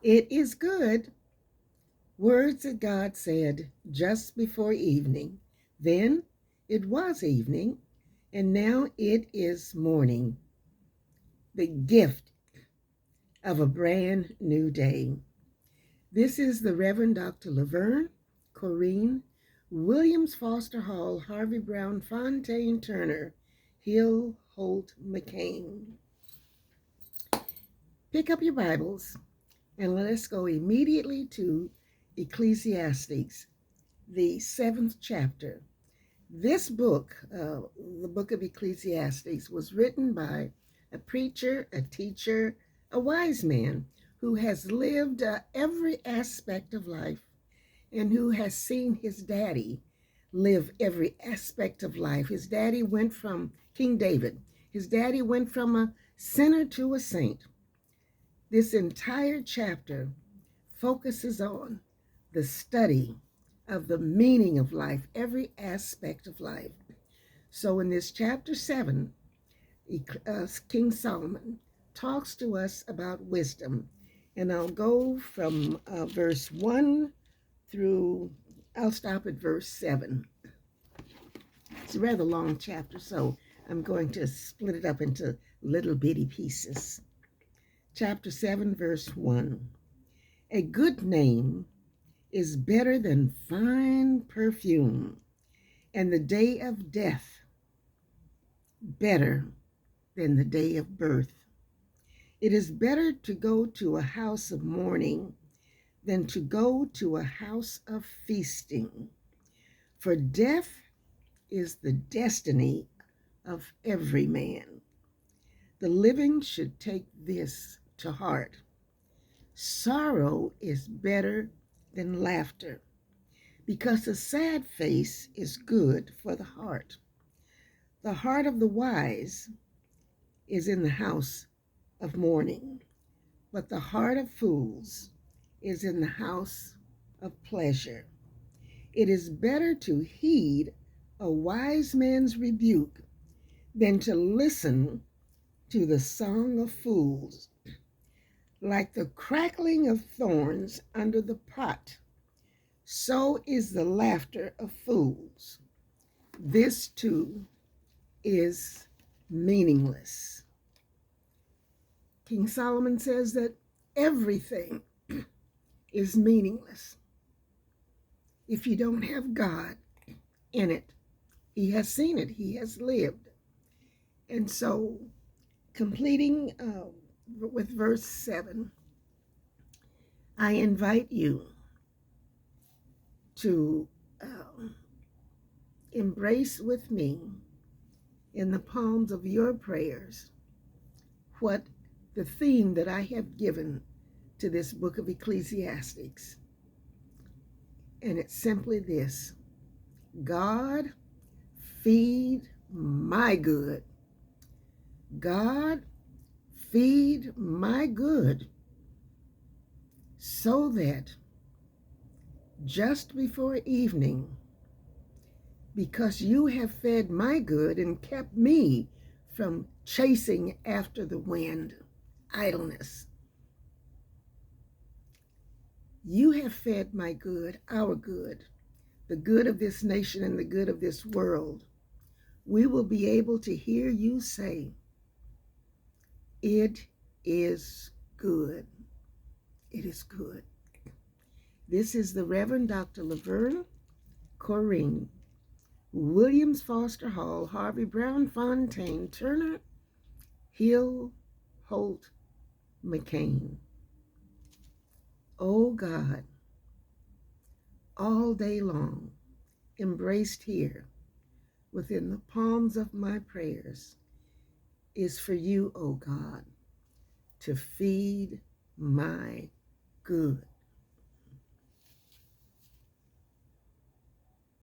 It is good. Words that God said just before evening. Then it was evening, and now it is morning. The gift of a brand new day. This is the Reverend Dr. Laverne Corrine Williams Foster Hall Harvey Brown Fontaine Turner Hill Holt McCain. Pick up your Bibles and let us go immediately to Ecclesiastes, the 7th chapter. This book, the book of Ecclesiastes, was written by a preacher, a teacher, a wise man who has lived every aspect of life and who has seen his daddy live every aspect of life. His daddy went from King David. His daddy went from a sinner to a saint. This entire chapter focuses on the study of the meaning of life, every aspect of life. So in this chapter 7, King Solomon talks to us about wisdom. And I'll go from verse 1 through, I'll stop at verse 7. It's a rather long chapter, so I'm going to split it up into little bitty pieces. Chapter 7, verse 1. A good name is better than fine perfume, and the day of death better than the day of birth. It is better to go to a house of mourning than to go to a house of feasting. For death is the destiny of every man. The living should take this to heart. Sorrow is better than laughter, because a sad face is good for the heart. The heart of the wise is in the house of mourning, but the heart of fools is in the house of pleasure. It is better to heed a wise man's rebuke than to listen to the song of fools. Like the crackling of thorns under the pot, so is the laughter of fools. This too is meaningless. King Solomon says that everything is meaningless if you don't have God in it. He has seen it, he has lived. And so, completing with verse 7, I invite you to embrace with me in the palms of your prayers what the theme that I have given to this book of Ecclesiastes. And it's simply this: God, feed my good. God, feed my good, so that just before evening, because you have fed my good and kept me from chasing after the wind, idleness. You have fed my good, our good, the good of this nation and the good of this world. We will be able to hear you say, it is good. It is good. This is the Reverend Dr. Laverne Corrine Williams Foster Hall Harvey Brown Fontaine Turner Hill Holt McCain. Oh God, all day long, embraced here within the palms of my prayers, is for you, oh God, to feed my good.